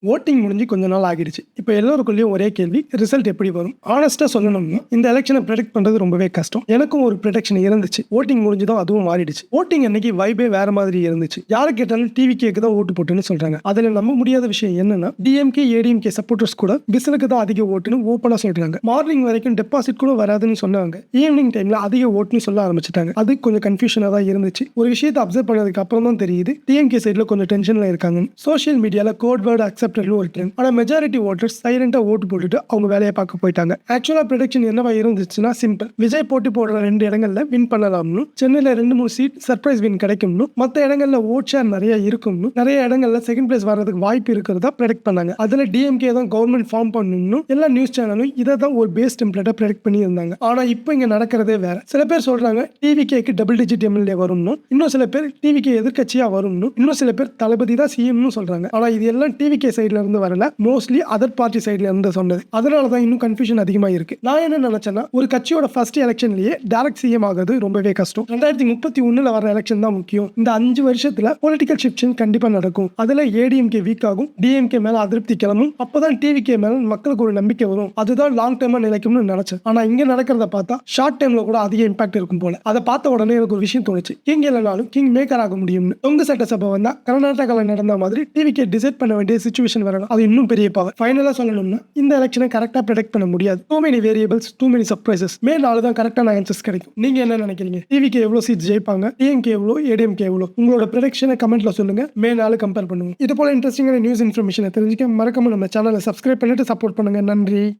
Voting முடிஞ்சு கொஞ்ச நாள் ஆகிடுச்சு. இப்போ எல்லோருக்குள்ளேயும் ஒரே கேள்வி, ரிசல்ட் எப்படி வரும்? ஹானஸ்ட்டா சொல்லணும்னா, இந்த எலெக்ஷனை ப்ரெடிக்ட் பண்றது ரொம்பவே கஷ்டம். எனக்கும் ஒரு ப்ரெடிக்ஷன் இருந்துச்சு. ஓட்டிங் முடிஞ்சதும் அதுவும் மாறிடுச்சு. ஓட்டிங் அன்னைக்கு வைபே வேற மாதிரி இருந்துச்சு. யாரை கேட்டாலும் டிவிகேக்கு தான் ஓட்டு போட்டுன்னு சொல்றாங்க. அதுல நம்ப முடியாத விஷயம் என்னன்னா, டிஎம்கே ஏடிஎம்கே சப்போர்ட்டர்ஸ் கூட விசிலுக்கு தான் அதிக ஓட்டுன்னு ஓப்பனா சொல்றாங்க. மார்னிங் வரைக்கும் டெபாசிட் கூட வராதுன்னு சொன்னாங்க. ஈவினிங் டைம்ல அதிக ஓட்டுன்னு சொல்ல ஆரம்பிச்சிட்டாங்க. அது கொஞ்சம் கன்ஃபியூஷனா தான் இருந்துச்சு. ஒரு விஷயத்தை அப்சர்வ் பண்ணதுக்கு அப்புறம் தான் தெரியுது, டிஎம்கே சைட்ல கொஞ்சம் டென்ஷன்ல இருக்காங்க. சோஷியல் மீடியால கோட் வேர்ட் அக்செப்ட் ஒரு ட்ரெண்ட். ஆனா மெஜாரிட்டி ஓட்டர்ஸ் சைலண்டா ஓட்டு போட்டுட்டு அவங்க வேலையை பார்க்க போயிட்டாங்க. ஆக்சுவலா ப்ரெடிக்ஷன் என்னவா இருந்துச்சுன்னா சிம்பிள். விஜய் போட்டி போடுற 2 இடங்கள்ல வின் பண்ணலாம்னு, சென்னையில 2-3 சீட் சர்ப்ரைஸ் வின் கிடைக்கும்னு, மற்ற இடங்கள்ல ஓட் ஷேர் நிறைய இருக்கும்னு, நிறைய இடங்கள்ல செகண்ட் பிளேஸ் வர்றதுக்கு வாய்ப்பு இருக்கிறதா ப்ரெடிக்ட் பண்ணாங்க. அதுல டிஎம்கே தான் கவர்மெண்ட் ஃபார்ம் பண்ணணும்னு எல்லா நியூஸ் சேனலும் இதை தான் ஒரு பேஸ் டெம்ப்ளேட்டா ப்ரெடிக்ட் பண்ணி இருந்தாங்க. ஆனா இப்போ இங்க நடக்கிறதே வேற. சில பேர் சொல்றாங்க டிவிகேக்கு டபுள் டிஜிட் எம்எல்ஏ வரும்னு, இன்னும் சில பேர் டிவிகே எதிர்க்கட்சியா வரும்னு, இன்னும் சில பேர் தளபதி தான் சிஎம்னு சொல்றாங்க. ஆனா இது எல்லாம் டிவிகே சைட்ல இருந்து வரல, மோஸ்ட்லி அதர் பார்ட்டி சைட்ல இருந்து சொன்னது. அதனால தான் இன்னும் கன்ஃபியூஷன் அதிகமா இருக்கு. நான் என்ன நினைச்சேன்னா, ஒரு கட்சியோட ஃபர்ஸ்ட் எலெக்ஷன்லயே டைரக்ட் சிஎம் ஆகிறது ரொம்பவே கஷ்டம். 2031 வர எலெக்ஷன் தான் முக்கியம். இந்த 5 வருஷத்துல பொலிட்டிக்கல் ஷிஃப்ட் கண்டிப்பா நடக்கும். அதுல ஏடிஎம்கே வீக் ஆகும், டிஎம்கே மேல அதிருப்தி கிளம்பும், அப்பதான் டிவிகே மேல மக்களுக்கு ஒரு நம்பிக்கை வரும். அதுதான் லாங் டேர்மா நிலைக்கும்னு நினைச்சேன். ஆனா இங்க நடக்கிறத பார்த்தா ஷார்ட் டைம்ல கூட அதிக இம்பாக்ட் இருக்கும் போல. அதை பார்த்த உடனே எனக்கு ஒரு விஷயம் தோணுச்சு, கிங் இல்லைனாலும் கிங் மேக்கர் ஆக முடியும்னு. தொங்கு சட்டசபை வந்தா கர்நாடகாவில் நடந்த மாதிரி டிவிகே டிசைட் பண்ண வேண்டிய சிச்சுவேஷன் வரணும். அது இன்னும் பெரிய பவர். ஃபைனலா சொல்லணும்னா, இந்த எலெக்ஷனை கரெக்டா ப்ரெடிக்ட் பண்ண முடியாது. Too many variables, too many surprises. May 4 தான் கரெக்டான ஆன்சர்ஸ் கிடைக்கும். நீங்க என்ன நினைக்கிறீங்க? டிவிகே எவ்வளவு சீட்ஸ் ஜெயிப்பாங்க, டிஎம்கே எவ்வளோ, ஏடிஎம்கே எவ்வளோ? உங்களோட ப்ரெடிக்ஷனை கமெண்ட்ல சொல்லுங்க. மே 4 கம்பேர் பண்ணுவோம். இது போல இன்ட்ரெஸ்டிங்கான நியூஸ் இன்ஃபர்மேஷனை தெரிஞ்சுக்க மறக்காம நம்ம சேனலை சப்ஸ்கிரைப் பண்ணிட்டு சப்போர்ட் பண்ணுங்க. நன்றி.